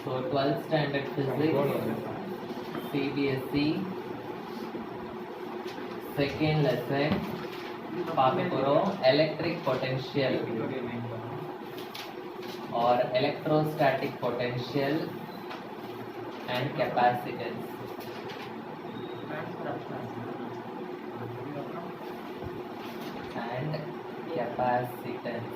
So 12th standard physics, CBSE, second lesson, பார்க்க போறோம் electric potential or electrostatic potential and capacitance. And capacitance.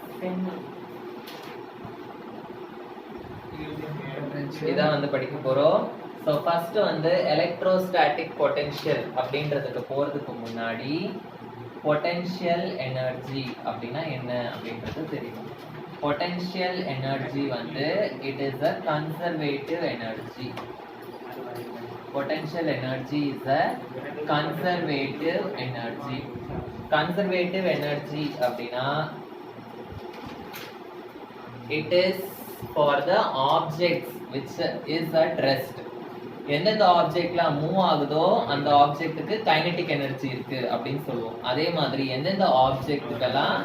இதான் வந்து படிக்க போறோம். ஸோ ஃபர்ஸ்ட் வந்து எலக்ட்ரோஸ்டாட்டிக் பொட்டென்ஷியல் அப்படின்றதுக்கு போறதுக்கு முன்னாடி பொட்டென்ஷியல் எனர்ஜி அப்படின்னா என்ன அப்படின்றது தெரியும். பொட்டென்ஷியல் எனர்ஜி வந்து it is a conservative energy. Potential energy is a conservative energy. Conservative energy அப்படின்னா it is for the objects which is at rest. எந்தெந்த ஆப்ஜெக்ட்லாம் மூவ் ஆகுதோ அந்த ஆப்ஜெக்ட்டுக்கு கைனெட்டிக் எனர்ஜி இருக்கு அப்படின்னு சொல்லுவோம். அதே மாதிரி எந்தெந்த ஆப்ஜெக்ட்டுக்கெல்லாம்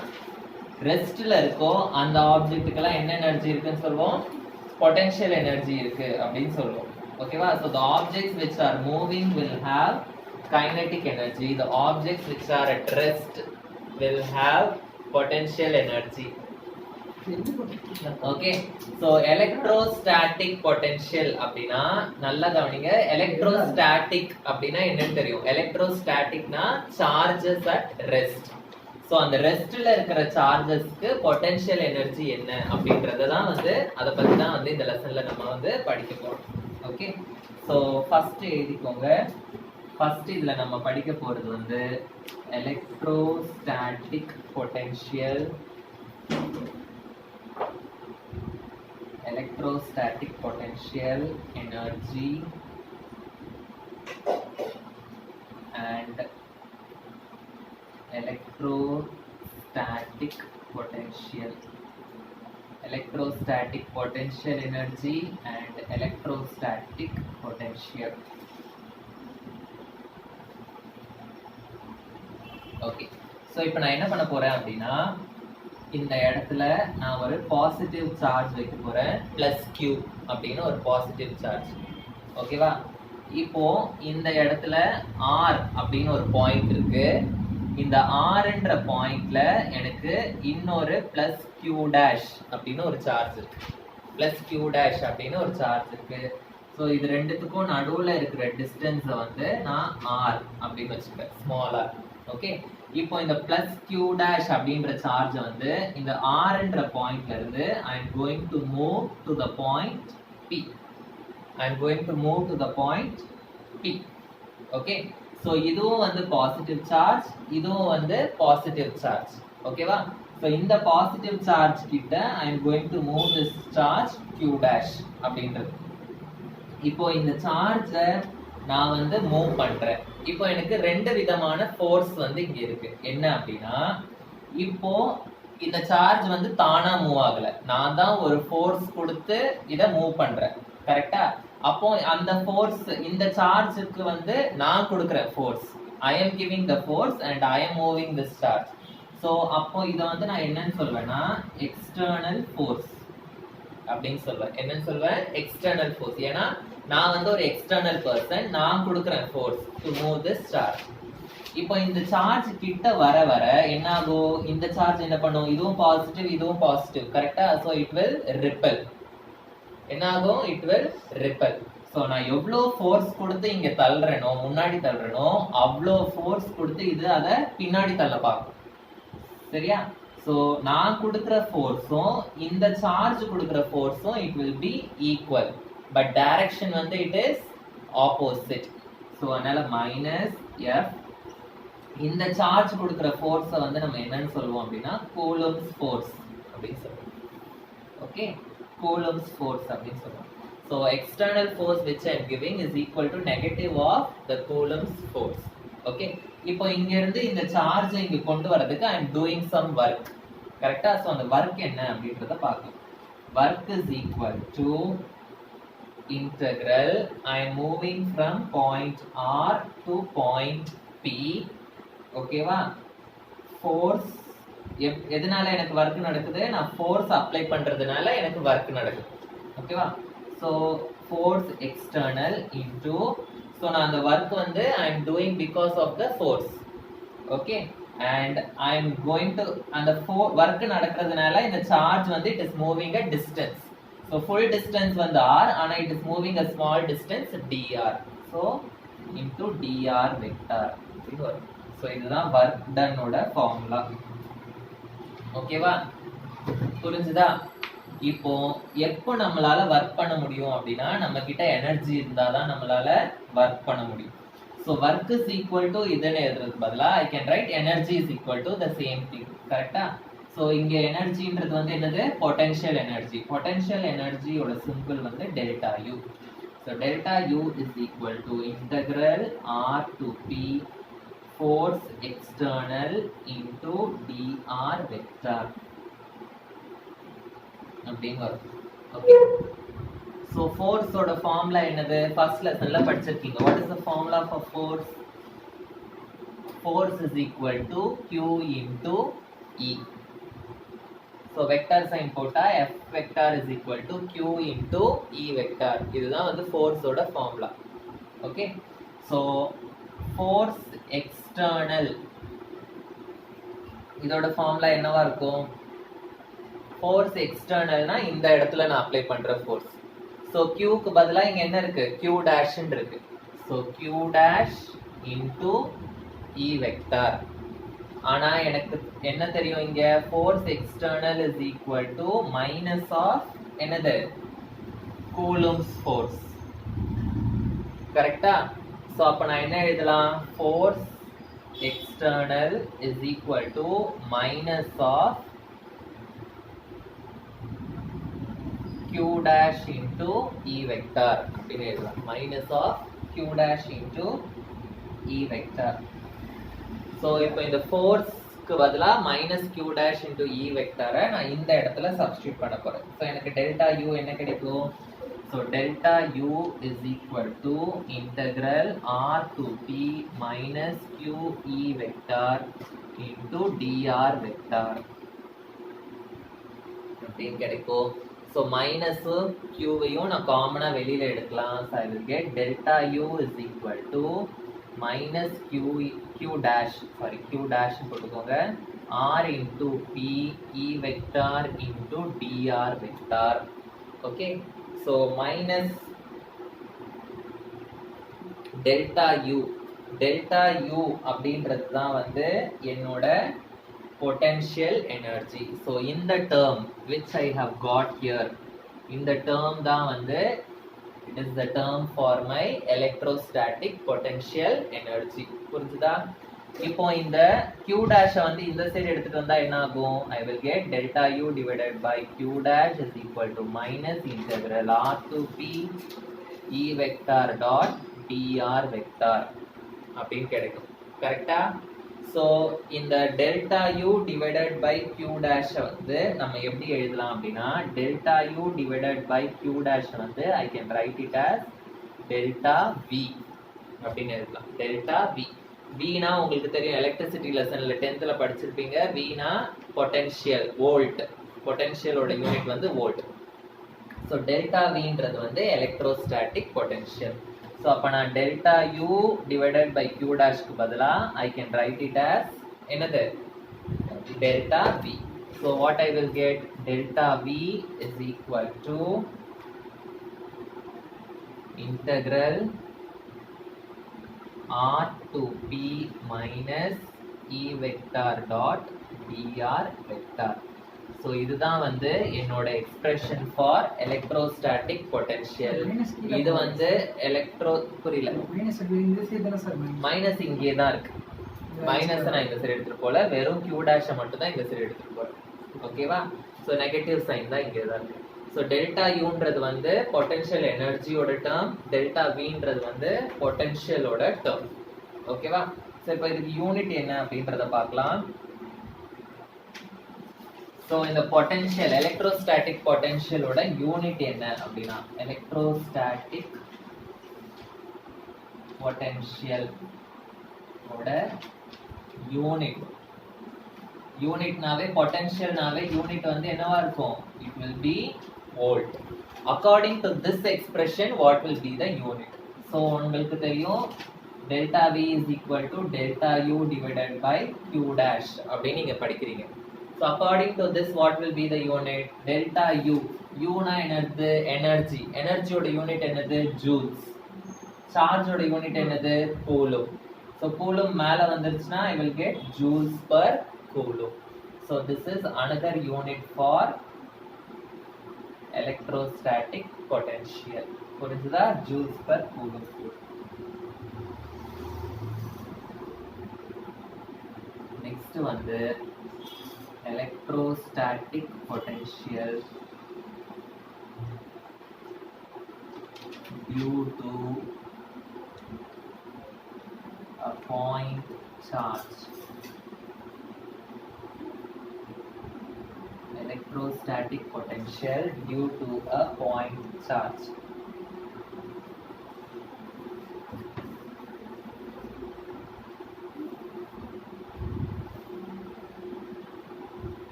ரெஸ்ட்ல இருக்கோ அந்த ஆப்ஜெக்ட்டுக்கெல்லாம் என்ன எனர்ஜி இருக்குன்னு சொல்லுவோம், பொட்டென்ஷியல் எனர்ஜி இருக்கு அப்படின்னு சொல்லுவோம். ஓகேவா? So the objects which are moving will have kinetic energy. The objects which are at rest will have potential energy. Okay, so electrostatic potential அப்படினா நல்லா கவனிங்க. electrostatic அப்படினா என்னன்னு தெரியும்? electrostaticனா charges at rest. so அந்த ரெஸ்ட்ல இருக்கிற சார்ஜஸ்க்கு பொட்டன்ஷியல் எனர்ஜி என்ன அப்படின்றத தான் வந்து அத பத்தி தான் வந்து இந்த லெசன்ல நம்ம வந்து படிக்க போறோம். ஓகே, சோ ஃபர்ஸ்ட் எழுதிக்கோங்க. ஃபர்ஸ்ட் இதுல நம்ம படிக்க போறது வந்து electrostatic potential, electrostatic potential energy and electrostatic potential. Electrostatic potential energy and electrostatic potential. Okay, so இப்போ நான் என்ன பண்ண போறேன் அப்படின்னா இந்த இடத்துல நான் ஒரு பாசிட்டிவ் சார்ஜ் வைக்க போறேன், பிளஸ் Q அப்படின்னு ஒரு பாசிட்டிவ் சார்ஜ். ஓகேவா? இப்போ இந்த இடத்துல R அப்படின்னு ஒரு பாயிண்ட் இருக்கு. இந்த Rன்ற பாயிண்ட்ல எனக்கு இன்னொரு பிளஸ் Q டேஷ் அப்படின்னு ஒரு சார்ஜ் இருக்கு. பிளஸ் Q டேஷ் அப்படின்னு ஒரு சார்ஜ் இருக்கு. ஸோ இது ரெண்டுத்துக்கும் நடுவுல இருக்கிற டிஸ்டன்ஸை வந்து நான் R அப்படின்னு வச்சுக்கிறேன், ஸ்மால் r. ஓகே, இப்போ இந்த பிளஸ் Q டேஷ் அப்படின்ற சார்ஜ் வந்து இந்த Rன்ற பாயிண்ட்ல இருந்து I am going to move to the point P. I am going to move to the point P. Okay, so இதுவும் வந்து பாசிட்டிவ் சார்ஜ், இதுவும் வந்து பாசிட்டிவ் சார்ஜ். ஓகேவா? ஸோ இந்த பாசிட்டிவ் சார்ஜ் கிட்ட I am going to move this charge Q dash அப்படின்றது. இப்போ இந்த சார்ஜை நான் வந்து மூவ் பண்றேன். இப்போ எனக்கு ரெண்டு விதமான ஃபோர்ஸ் வந்து இங்க இருக்கு. என்ன அப்படின்னா, இப்போ இந்த சார்ஜ் வந்து தானா மூவ் ஆகல, நான் தான் ஒரு ஃபோர்ஸ் கொடுத்து இதை மூவ் பண்றேன். கரெக்டா? அப்போ அந்த ஃபோர்ஸ், இந்த சார்ஜுக்கு வந்து நான் கொடுக்குற force, I am giving the force and I am moving this charge. So அப்போ இதை வந்து நான் என்னன்னு சொல்வேன்னா எக்ஸ்டர்னல் ஃபோர்ஸ் அப்படின்னு சொல்வேன். என்னன்னு சொல்வேன்? External force. ஏன்னா நான் வந்து ஒரு எக்ஸ்டர்னல் பர்சன், நான் கொடுக்குறேன் force to move this charge. இப்போ இந்த சார்ஜ் கிட்ட வர வர என்ன ஆகும்? இந்த சார்ஜ் என்ன பண்ணும்? இதுவும் பாசிட்டிவ், இதுவும் பாசிட்டிவ். கரெக்டா? So it will ripple. என்ன ஆகும்? It will ripple. ஸோ நான் எவ்வளோ ஃபோர்ஸ் கொடுத்து இங்க தள்ளுறேனோ, முன்னாடி தள்ளுறேனோ, அவ்வளோ ஃபோர்ஸ் கொடுத்து இது அதை பின்னாடி தள்ள பார்க்கும். சரியா? ஸோ நான் கொடுக்குற ஃபோர்ஸும் இந்த சார்ஜ் கொடுக்குற ஃபோர்ஸும் it will be equal, but direction வந்து இட் இஸ் ஆப்போசிட். ஸோ அதனால மைனஸ் எஃப். இந்த சார்ஜ் கொடுக்குற ஃபோர்ஸை வந்து நம்ம என்னன்னு சொல்லுவோம் அப்படின்னா கூலம்ஸ் ஃபோர்ஸ் அப்படின்னு சொல்லுவோம். ஓகே, கூலம்ஸ் ஃபோர்ஸ் அப்படின்னு சொல்லுவோம். So external force which I am giving is equal to negative of the Coulomb's force. Okay, இப்போ இங்க இருந்து இந்த சார்ஜ் இங்க கொண்டு வரதுக்கு I am doing some work. கரெக்டா? ஸோ அந்த ஒர்க் என்ன அப்படின்றத பார்க்கலாம். Work is equal to integral I am moving from point R to point P. ஓகேவா? ஃபோர்ஸ் எதனால எனக்கு ஒர்க் நடக்குது? நான் ஃபோர்ஸ் அப்ளை பண்றதுனால எனக்கு ஒர்க் நடக்குது. ஓகேவா? so force external into, so நான் அந்த work வந்து I am doing because of the force, okay, and I am going to அந்த work நடக்கிறதுனால இந்த charge வந்து it is moving a distance, so full distance வந்து r, ஆனா it is moving a small distance dr, so into dr vector. so இதுதான் work done ஓட formula. ஓகேவா, புரிஞ்சுதா? இப்போ எப்போ நம்மளால ஒர்க் பண்ண முடியும் அப்படின்னா நம்ம கிட்ட எனர்ஜி இருந்தாதான் நம்மளால ஒர்க் பண்ண முடியும். So work is equal to இதுன்னு எழுதுறதுக்கு பதிலாக I can write energy is equal to the same thing. கரெக்டா? ஸோ இங்க எனர்ஜின்றது வந்து என்னது? Potential energy. பொட்டன்ஷியல் எனர்ஜியோட சிம்பிள் வந்து delta U. So delta U is equal to integral R to P force external into DR vector அப்படின்னு வரும். Okay, so ஃபோர்ஸோட ஃபார்முலா என்னது? ஃபர்ஸ்ட் லெசன்ல படிச்சிருக்கீங்க. What is the formula for force? Force is equal to Q into E. So vector sign போட்டா F vector is equal to Q into E vector. இதுதான் வந்து ஃபோர்ஸோட formula. Okay, so force external இதோட formula என்னவா இருக்கும்? Force எக்ஸ்டர்னல்னா இந்த இடத்துல நான் அப்ளை பண்ற ஃபோர்ஸ். ஸோ கியூக்கு பதிலாக இங்க என்ன இருக்கு? கியூ டேஷ்ன்னு இருக்கு. So Q dash into E vector. ஆனா எனக்கு என்ன தெரியும்? இங்க force external is equal to minus of என்னது? Coulomb's force. கரெக்டா? ஸோ அப்ப நான் என்ன எழுதலாம்? Force external is equal to minus of Q dash into E vector அப்படின்னு எழுதலாம். minus of Q dash into E vector. so இப்போ இந்த ஃபோர்ஸ்க்கு பதிலா minus Q dash into E vector நான் இந்த இடத்துல சப்ஸ்டிட்யூட் பண்ண போறேன். so எனக்கு டெல்டா U என்ன கிடைக்கும்? so delta U is equal to integral R to P minus Q E vector into dr vector அப்படின்னு கிடைக்கும். So minus Q வையும் நான் காமனா வெளியில எடுக்கலாம். So I will get delta U is equal to minus Q dash போட்டுக்கோங்க, R into P E vector into dr vector. Okay, so minus delta U அப்படின்றது தான் வந்து என்னோட potential energy. so in the term which I have got here, in the term தான் வந்து it is the term for my electrostatic potential energy. புரிஞ்சுதா? இப்போ இந்த Q dash வந்து இந்த சைடு எடுத்துட்டு வந்தா என்ன ஆகும்? I will get delta U divided by Q dash is equal to minus integral R to P E vector dot dr vector அப்படின்னு கிடைக்கும். கரெக்டா? ஸோ இந்த delta U divided by Q dash வந்து நம்ம எப்படி எழுதலாம் அப்படின்னா, delta U divided by Q dash வந்து I can write it as delta V அப்படின்னு எழுதலாம். Delta V. வினா உங்களுக்கு தெரியும், எலக்ட்ரிசிட்டி லெசன்ல 10th படிச்சிருப்பீங்க. வினா பொட்டன்ஷியல், வோல்ட். பொட்டன்ஷியலோட யூனிட் வந்து வோல்ட். ஸோ டெல்டா வின்றது வந்து எலக்ட்ரோஸ்டாட்டிக் பொட்டன்ஷியல். ஸோ அப்போ நான் delta U divided by Q டேஷ்க்கு பதிலாக I can write it as என்னது? Delta we. So what I will get? Delta V is equal to integral R to P minus E vector dot dr vector. So இதுதான் வந்து என்னோட expression for electrostatic potential. இது வந்து புரியல, minus இங்கே தான் இருக்கு. மைனஸ் நான் இந்த சைடு எடுத்துட்டு போல, வெறும் Q dash மட்டும் தான் இந்த சைடு எடுத்துட்டு போறேன். ஓகேவா? ஸோ நெகட்டிவ் சைன் தான் இங்கே தான் இருக்கு. ஸோ டெல்டா யூன்றது வந்து பொட்டன்ஷியல் எனர்ஜியோட டேர்ம், டெல்டா வின்றது வந்து பொட்டன்ஷியலோட டேர்ம். ஓகேவா? ஸோ இப்போ இதுக்கு யூனிட் என்ன அப்படின்றத பார்க்கலாம். ஸோ இந்த பொட்டன்ஷியல், எலக்ட்ரோஸ்டாட்டிக் பொட்டன்ஷியலோட யூனிட் என்ன அப்படின்னா, எலக்ட்ரோஸ்டாட்டிக் பொட்டன்ஷியல் ஓட யூனிட்னாவே பொட்டன்ஷியல்னாவே யூனிட் வந்து என்னவா இருக்கும்? It will B volt. According to this expression, what will be the unit? So உங்களுக்கு தெரியும் delta V is equal to delta U divided by Q dash அப்படி நீங்க படிக்கிறீங்க. So according to this, what will be the unit? Delta U. U na என்னது? Energy. Energy ஓட unit என்னது? Joules. Charge ஓட unit என்னது? Coulomb. So coulomb மேல வந்துருச்சுனா I will get joules per coulomb. So this is another unit for electrostatic potential. புரிஞ்சுதா? joules per coulomb. Next வந்து electrostatic potential due to a point charge. Electrostatic potential due to a point charge.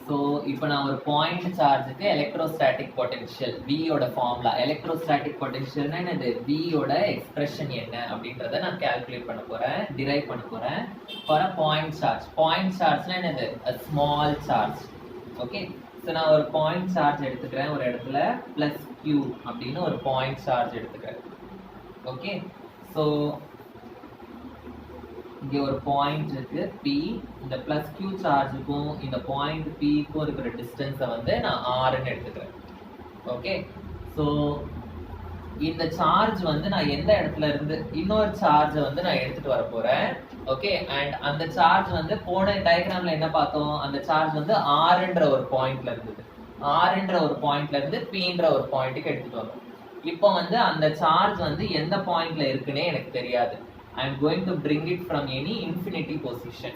So இப்போ நான் ஒரு point சார்ஜுக்கு electrostatic potential V ஓட formula, electrostatic பொட்டன்ஷியல்னா என்னது? V ஓட expression என்ன அப்படின்றத நான் கால்குலேட் பண்ண போறேன், டிரைவ் பண்ண போறேன் for a point charge. Point சார்ஜ்னா என்னது? a small charge. Okay, so நான் ஒரு பாயிண்ட் சார்ஜ் எடுத்துக்கிறேன், ஒரு இடத்துல +q அப்படின்னு ஒரு பாயிண்ட் சார்ஜ் எடுத்துக்கிறேன். ஓகே, ஸோ இங்கே ஒரு பாயிண்ட் இருக்கு P, இந்த +q சார்ஜுக்கும் இந்த பாயிண்ட் Pக்கும் இருக்கிற டிஸ்டன்ஸை வந்து நான் Rன்னு எடுத்துக்கிறேன். ஓகே, ஸோ இந்த சார்ஜ் வந்து நான் எந்த இடத்துல இருந்து இன்னொரு சார்ஜை வந்து நான் எடுத்துட்டு வர போறேன். ஓகே, அண்ட் அந்த சார்ஜ் வந்து போன டயக்ராம்ல என்ன பார்த்தோம்? அந்த சார்ஜ் வந்து Rன்ற ஒரு பாயிண்ட்ல இருந்தது. Rன்ற ஒரு பாயிண்ட்ல இருந்து Pன்ற ஒரு பாயிண்ட்டுக்கு எடுத்துட்டு வரோம். இப்போ வந்து அந்த சார்ஜ் வந்து எந்த பாயிண்ட்ல இருக்குன்னே எனக்கு தெரியாது. I am going to bring it from any infinity position.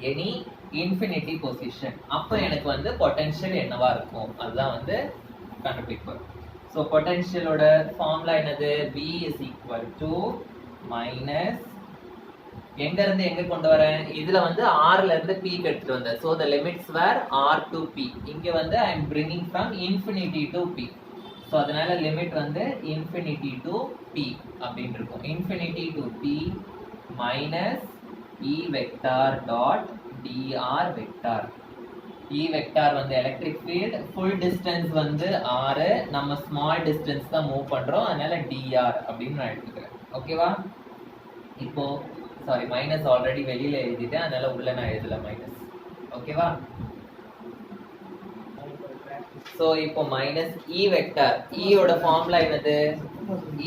Any infinity position. அப்போ எனக்கு வந்து பொட்டன்ஷியல் என்னவா இருக்கும் அதுதான் வந்து கண்டுபிடிப்போம். ஸோ பொட்டன்ஷியலோட ஃபார்முலா என்னது? V is equal to minus எங்க இருந்து எங்க கொண்டு வரேன்? இதுல வந்து Rல இருந்து P எடுத்துட்டு வந்தேன். So the limits were R to P. இங்க வந்து I am bringing from infinity to P. So அதனால லிமிட் வந்து இன்ஃபினிட்டி டு P அப்படின்னு இருக்கும். Infinity to P minus E vector dot dr vector. E vector வந்து electric field, full distance வந்து R, நம்ம small distance தான் மூவ் பண்றோம், அதனால dr அப்படின்னு நான் எடுத்துக்கிறேன். ஓகேவா? இப்போ சாரி மைனஸ் ஆல்ரெடி வெளியில எழுதிட்டேன், அதனால உள்ள நான் எழுதல மைனஸ். ஓகேவா? So இப்போ minus E vector. E ஓட ஃபார்முலா என்னது?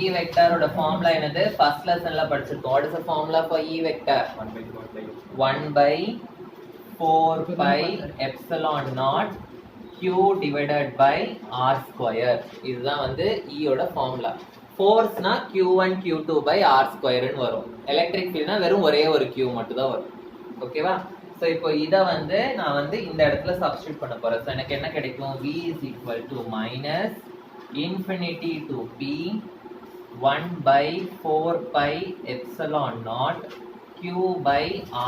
E vector ஓட ஃபார்முலா என்னது? ஃபர்ஸ்ட் லெசன்ல படிச்சிருக்கோம். What is the formula for E vector? 1 by 4 pi epsilon naught Q divided by R square. இதுதான் வந்து E ஓட formula. ஃபோர்ஸ்னா Q1 Q2 by R square ன்னு வரும். எலக்ட்ரிக் ஃபீல்ட்னா வெறும் ஒரே ஒரு Q மட்டும் தான் வரும். ஓகேவா? ஸோ இப்போ இதை வந்து நான் வந்து இந்த இடத்துல சப்ஸ்டியூட் பண்ண போறேன். ஸோ எனக்கு என்ன கிடைக்கும்? V is equal to minus infinity to P 1 by 4 pi epsilon naught Q by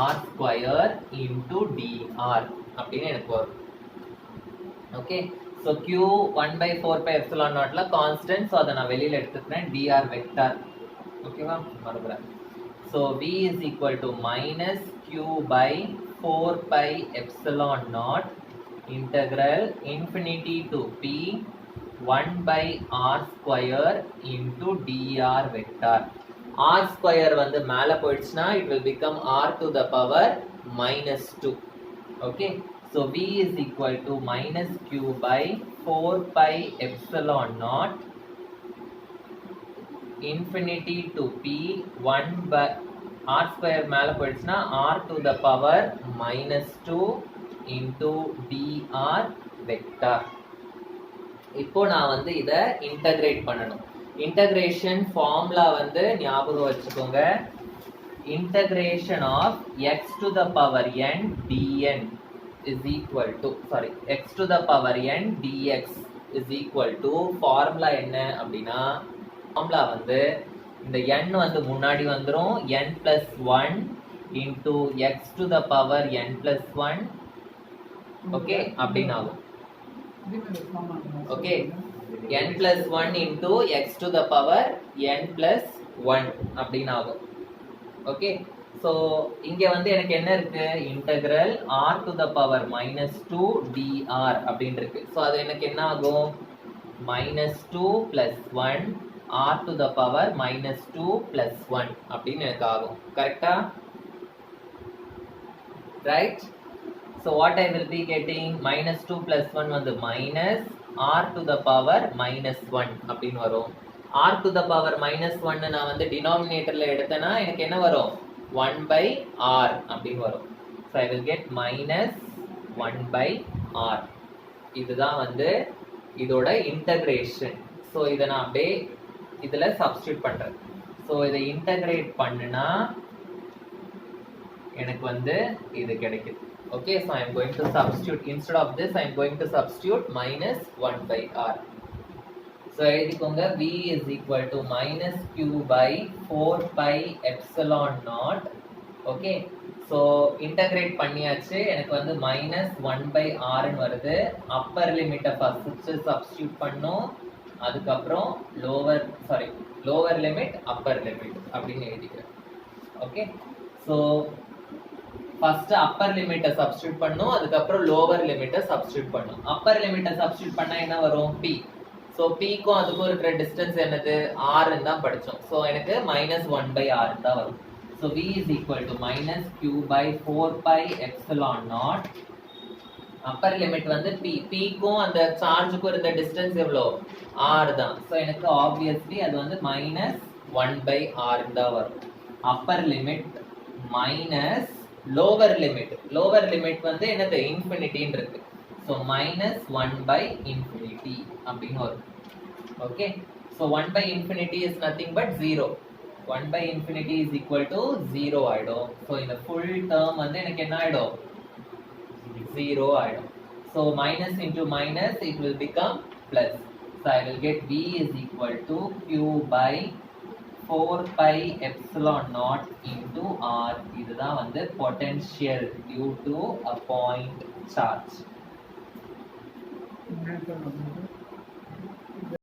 R square into dr அப்படின்னு எனக்கு வரும். Okay, so Q 1 by 4 pi epsilon naughtல கான்ஸ்டன்ட், ஸோ அதை நான் வெளியில எடுத்துக்கிறேன், dr வெக்டார். ஓகேவா? மறுபடியும் so V is equal to minus Q by 4 pi epsilon naught integral infinity to P 1 by R square into dr vector. R square வந்து மேல போயிடுச்சுனா it will become R to the power minus 2. Okay, so V is equal to minus Q by 4 pi epsilon naught infinity to P 1 by R square மேல போயிடுச்சுனா R to the power minus 2 into dr vector. இப்போ நான் வந்து இதை integrate பண்ணணும். Integration formula வந்து ஞாபகம் வச்சுக்கோங்க. Integration of x to the power n dn is equal to x to the power n dx is equal to formula என்ன அப்படின்னா, ஃபார்முலா வந்து இந்த n வந்து முன்னாடி வந்துரும், n plus 1 into x to the power n plus 1 okay அப்படின்னு ஆகும். Okay n plus 1 into x to the power n plus 1 அப்படின்னு ஆகும். ஓகே ஸோ இங்க வந்து எனக்கு என்ன இருக்கு integral r to the power minus 2 dr அப்படின்னு இருக்கு. ஸோ அது எனக்கு என்ன ஆகும் minus 2 plus 1 r to the power minus 2 plus 1 அப்படின்னு எனக்கு ஆகும். கரெக்டா? Right? So what I will be getting minus 2 plus 1 வந்து minus r to the power minus 1 அப்படின்னு வரும். r to the power minus 1 நான் வந்து denominatorல எடுத்தேன்னா எனக்கு என்ன வரும் 1 by r அப்படின்னு வரும். So I will get minus 1 by r. இதுதான் வந்து இதோட இன்டகிரேஷன். ஸோ இதை நான் அப்படியே இதில் சப்ஸ்டியூட் பண்ணுறேன். ஸோ இதை இன்டகிரேட் பண்ணுனா எனக்கு வந்து இது கிடைக்குது. Okay, so I am going to substitute, instead of this I am going to substitute minus 1 by r. So எழுதிக்கோங்க v is equal to minus q by 4 pi epsilon naught. Okay, so integrate பண்ணியாச்சு. எனக்கு வந்து minus 1 by r ன்னு வருது. upper limit first substitute பண்ணோம், அதுக்கப்புறம் lower limit upper limit அப்படின்னு எழுதிக்கிறேன். Okay, so ஃபர்ஸ்ட் அப்பர் லிமிட்டை சப்ஸ்டிட்யூட் பண்ணும், அதுக்கப்புறம் லோவர் லிமிட்டை சப்ஸ்டிட்யூட் பண்ணும். அப்பர் லிமிட்டை சப்ஸ்டிட்யூட் பண்ணா என்ன வரும் p. ஸோ pக்கும் அதுக்கும் இருக்கிற டிஸ்டன்ஸ் என்னது r தான் படிச்சோம். ஸோ எனக்கு minus 1 by r தான் வரும். So v is equal to minus q by 4 pi epsilon naught. Upper limit வந்து p. pக்கும் அந்த சார்ஜுக்கும் இருந்த டிஸ்டன்ஸ் எவ்வளோ r தான். ஸோ எனக்கு ஆப்வியஸ்லி அது வந்து minus 1 by r தான் வரும். Upper limit minus lower limit வந்து என்னது இன்ஃபினிட்டின்னு இருக்கு. ஸோ minus 1 by infinity அப்படின்னு வரும். Okay, so 1 by infinity is nothing but 0. 1 by infinity is equal to 0 ஆயிடும். ஸோ இந்த ஃபுல் டேர்ம் வந்து எனக்கு என்ன ஆயிடும் 0 ஆயிடும். So minus into minus it will become plus. So I will get v is equal to q by 4 pi epsilon naught into r. இதுதான் வந்து potential due to a point charge.